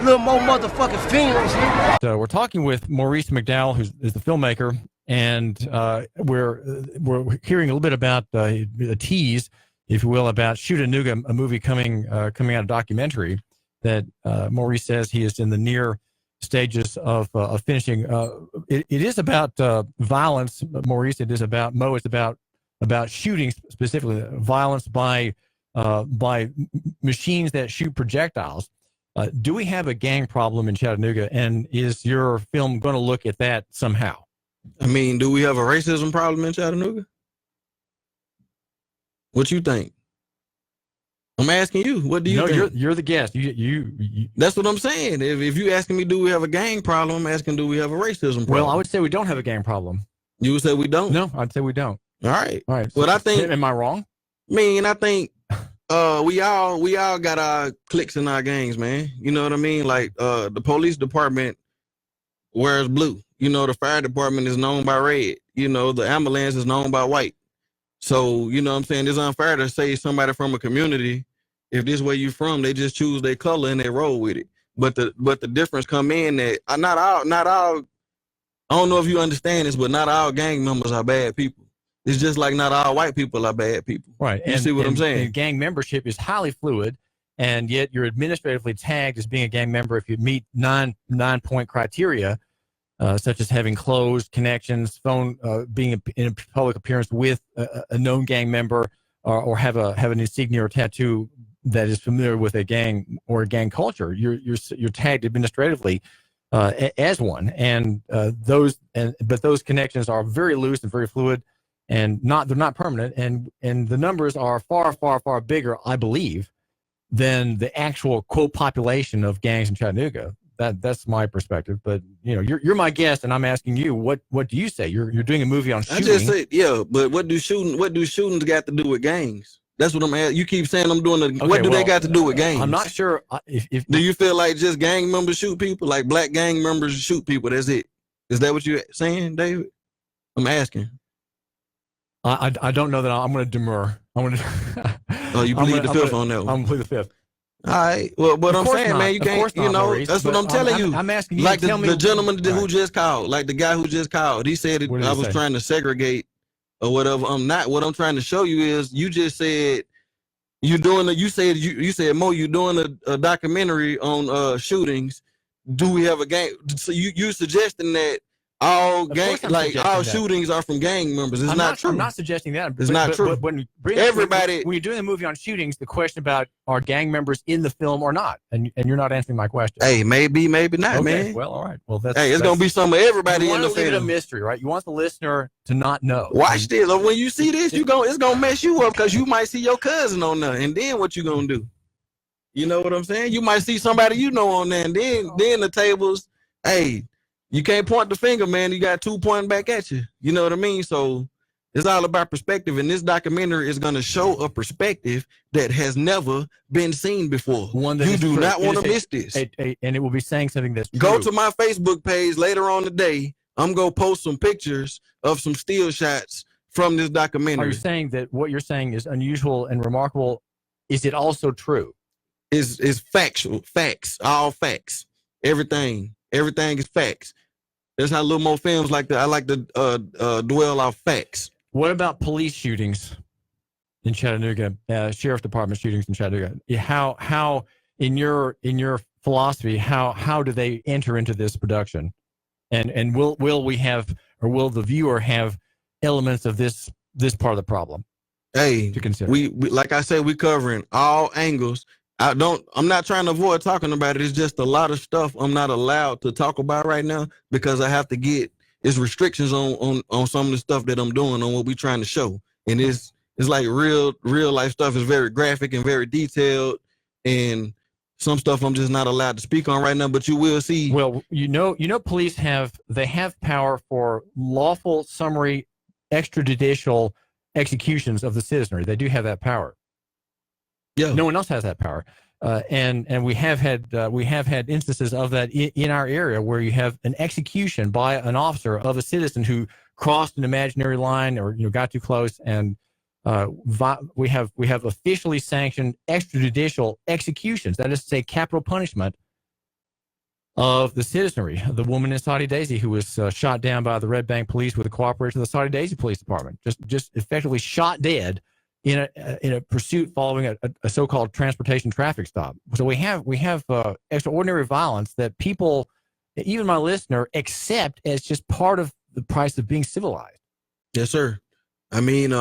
little more motherfucking films. So we're talking with Maurice McDowell, who's the filmmaker, and we're hearing a little bit about a tease, if you will, about Shootanooga, a movie coming out of documentary that Maurice says he is in the near stages of finishing. It is about violence, Maurice. It is about It's about shooting, specifically violence by machines that shoot projectiles. Do we have a gang problem in Chattanooga, and is your film going to look at that somehow? I mean, do we have a racism problem in Chattanooga? What you think? I'm asking you. What do you think? No, you're the guest. You. That's what I'm saying. If you asking me, do we have a gang problem? I'm asking, do we have a racism problem? Well, I would say we don't have a gang problem. You would say we don't? No, I'd say we don't. All right. All right. Well, I think. Am I wrong? I mean, I think we all got our cliques in our gangs, man. You know what I mean? Like the police department wears blue. You know, the fire department is known by red. You know, the ambulance is known by white. So, you know what I'm saying? It's unfair to say somebody from a community, if this is where you from, they just choose their color and they roll with it. But the difference come in that not all, I don't know if you understand this, but not all gang members are bad people. It's just like not all white people are bad people. Right. You see what I'm saying? And gang membership is highly fluid, and yet you're administratively tagged as being a gang member if you meet nine-point criteria, such as having closed connections, phone, being in a public appearance with a known gang member, or have an insignia or tattoo that is familiar with a gang or a gang culture. You're tagged administratively as one, and those connections are very loose and very fluid, and they're not permanent, and the numbers are far bigger, I believe, than the actual quote population of gangs in Chattanooga. That's my perspective, but you know, you're my guest, and I'm asking you, what do you say? You're doing a movie on shooting. I just say, yeah, but what do shootings got to do with gangs? That's what I'm asking. You keep saying I'm doing what do they got to do with gangs? I'm not sure. If do you feel like just gang members shoot people, like black gang members shoot people? That's it. Is that what you're saying, David? I'm asking. I don't know that I'm going to demur. I'm going to. Oh, you plead the fifth on that one. I'm going to plead the fifth. All right. Well, but I'm saying, man, you can't, you know, Maurice, that's what I'm telling you. I'm asking you, like to tell me the gentleman who right. just called, like the guy who just called, he said I was trying to segregate or whatever. I'm not. What I'm trying to show you is you just said you said, Mo, you doing a documentary on shootings. Do we have a gang? So you suggesting that all shootings are from gang members. It's not true. I'm not suggesting that. It's not true. But when you're doing a movie on shootings, the question about are gang members in the film or not, and you're not answering my question. Hey, maybe not, okay, man. Well, all right. Well, it's gonna be some of everybody in the film. You want to leave it a mystery, right? You want the listener to not know. Watch this. When you see this, it's gonna mess you up because you might see your cousin on there, and then what you gonna do? You know what I'm saying? You might see somebody you know on there, and then the tables. Hey. You can't point the finger, man. You got two pointing back at you. You know what I mean? So it's all about perspective. And this documentary is going to show a perspective that has never been seen before. You do not want to miss this. And it will be saying something that's true. Go to my Facebook page later on today. I'm going to post some pictures of some still shots from this documentary. Are you saying that what you're saying is unusual and remarkable? Is it also true? It's factual. Facts. All facts. Everything is facts. There's how little more films like that. I like to dwell off facts. What about police shootings in Chattanooga? Sheriff Department shootings in Chattanooga. How in your philosophy, how do they enter into this production? And will we have, or will the viewer have elements of this part of the problem? Hey, to consider. We like I said, we covering all angles. I'm not trying to avoid talking about it. It's just a lot of stuff I'm not allowed to talk about right now because I have to get restrictions on some of the stuff that I'm doing on what we're trying to show. And it's like real life stuff is very graphic and very detailed, and some stuff I'm just not allowed to speak on right now, but you will see. Well, you know, police have power for lawful summary extrajudicial executions of the citizenry. They do have that power. Yeah. No one else has that power, and we have had instances of that in our area where you have an execution by an officer of a citizen who crossed an imaginary line or got too close, and we have officially sanctioned extrajudicial executions. That is to say, capital punishment of the citizenry. The woman in Saudi Daisy who was shot down by the Red Bank police with the cooperation of the Saudi Daisy Police Department, just effectively shot dead in a pursuit following a so-called transportation traffic stop. So we have extraordinary violence that people, even my listener, accept as just part of the price of being civilized. Yes, sir. I mean,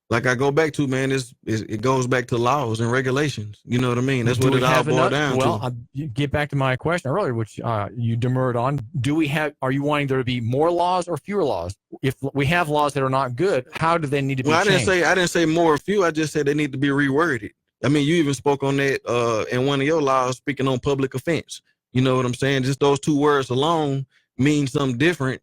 like I go back to, man, it goes back to laws and regulations. You know what I mean? That's what it all boils down to. Well, get back to my question earlier, which you demurred on. Are you wanting there to be more laws or fewer laws? If we have laws that are not good, how do they need to be changed? I didn't say more or few. I just said they need to be reworded. I mean, you even spoke on that in one of your laws, speaking on public offense. You know what I'm saying? Just those two words alone mean something different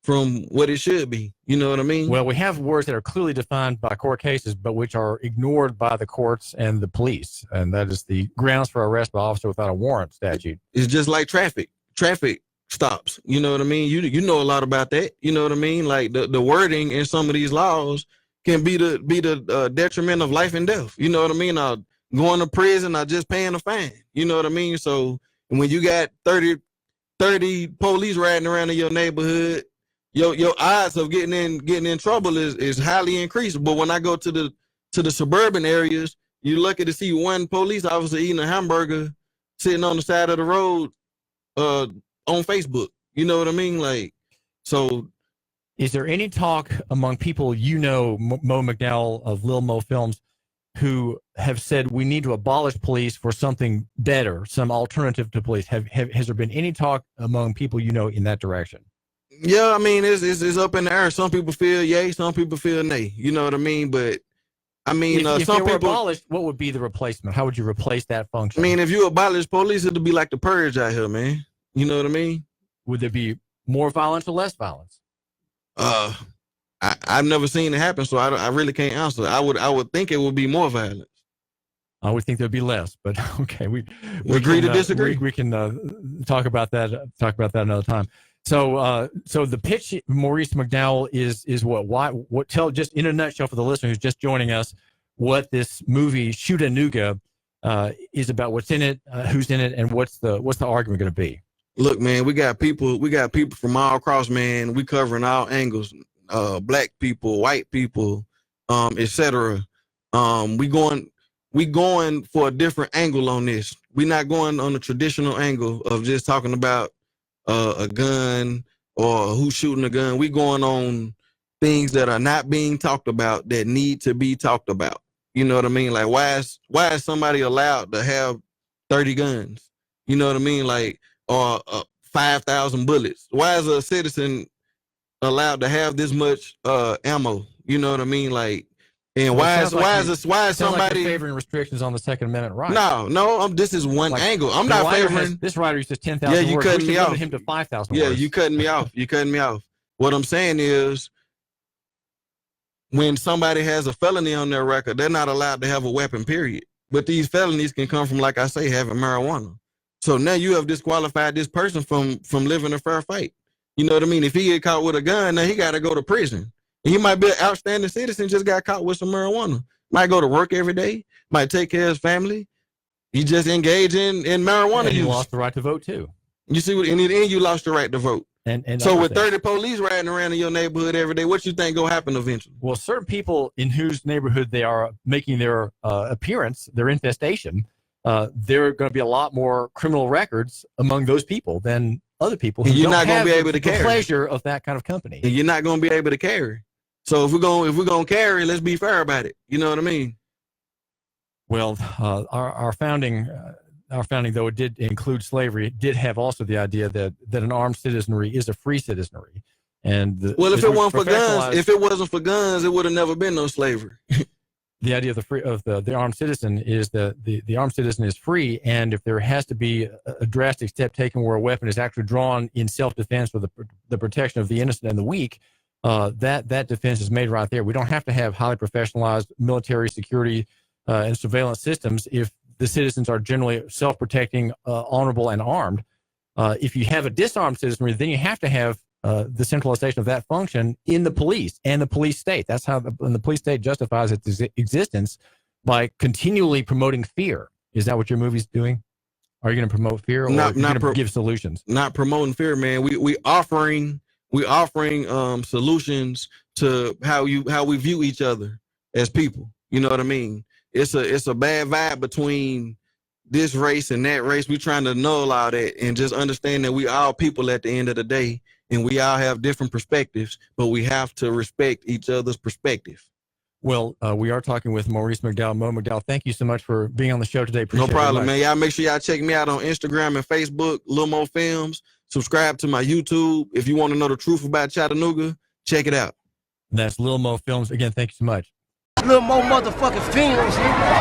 from what it should be. You know what I mean? Well, we have words that are clearly defined by court cases, but which are ignored by the courts and the police. And that is the grounds for arrest by officer without a warrant statute. It's just like traffic stops. You know what I mean? You know a lot about that. You know what I mean? Like the wording in some of these laws can be the detriment of life and death. You know what I mean? Going to prison or just paying a fine. You know what I mean? So when you got 30 police riding around in your neighborhood, your odds of getting in trouble is highly increased. But when I go to the suburban areas, you're lucky to see one police officer eating a hamburger sitting on the side of the road on Facebook. You know what I mean? Like, so. Is there any talk among people Mo McDowell of Lil Mo Films, who have said we need to abolish police for something better, some alternative to police? Has there been any talk among people in that direction? Yeah, I mean, it's up in the air. Some people feel yay, some people feel nay. You know what I mean? But I mean, if some they were people abolished, what would be the replacement? How would you replace that function? I mean, if you abolish police, it'd be like the purge out here, man. You know what I mean? Would there be more violence or less violence? I've never seen it happen, so I really can't answer. I would think it would be more violence. I would think there'd be less, but okay, we agree to disagree. We can talk about that another time. So the pitch, Maurice McDowell, is what? Tell just in a nutshell for the listener who's just joining us what this movie Shootanooga is about. What's in it? Who's in it? And what's the argument going to be? Look, man, we got people from all across, man. We covering all angles, black people, white people, etc. We going for a different angle on this. We're not going on the traditional angle of just talking about a gun or who's shooting a gun. We going on things that are not being talked about that need to be talked about. You know what I mean? Like why is somebody allowed to have 30 guns? You know what I mean? Like, or 5,000 bullets. Why is a citizen allowed to have this much ammo? You know what I mean? Like, and why is somebody like favoring restrictions on the Second Amendment right? No. This is one angle. I'm not favoring. This writer says 10,000. Yeah, you cutting me off. Him to 5,000. Yeah, you cutting me off. You cutting me off. What I'm saying is, when somebody has a felony on their record, they're not allowed to have a weapon. Period. But these felonies can come from, like I say, having marijuana. So now you have disqualified this person from living a fair fight. You know what I mean? If he get caught with a gun, now he got to go to prison. And he might be an outstanding citizen, just got caught with some marijuana. Might go to work every day. Might take care of his family. He just engaged in marijuana use. You lost the right to vote too. You see, in the end, you lost the right to vote. And so with 30 police riding around in your neighborhood every day, what you think gonna happen eventually? Well, certain people in whose neighborhood they are making their appearance, their infestation, there are going to be a lot more criminal records among those people than other people who you're don't not going have to be able to the carry pleasure of that kind of company. And you're not going to be able to carry. So if we're going to carry, let's be fair about it. You know what I mean? Well, our founding, though it did include slavery, it did have also the idea that an armed citizenry is a free citizenry. And if it wasn't for guns, it would have never been no slavery. The idea of the armed citizen is that the armed citizen is free, and if there has to be a drastic step taken where a weapon is actually drawn in self-defense for the protection of the innocent and the weak, that defense is made right there. We don't have to have highly professionalized military security and surveillance systems if the citizens are generally self-protecting, honorable, and armed. If you have a disarmed citizenry, then you have to have the centralization of that function in the police and the police state. That's how the police state justifies its existence, by continually promoting fear. Is that what your movie's doing? Are you going to promote fear, or Not- are you not going to give solutions? Not promoting fear, man. We offering solutions to how we view each other as people. You know what I mean? It's a bad vibe between this race and that race. We trying to null all that and just understand that we all people at the end of the day, and we all have different perspectives, but we have to respect each other's perspective. Well, we are talking with Maurice McDowell. Mo McDowell, thank you so much for being on the show today. Appreciate No problem, it man. Y'all make sure y'all check me out on Instagram and Facebook, Lil Mo Films. Subscribe to my YouTube. If you want to know the truth about Chattanooga, check it out. That's Lil Mo Films. Again, thank you so much. Little more motherfucking films, nigga.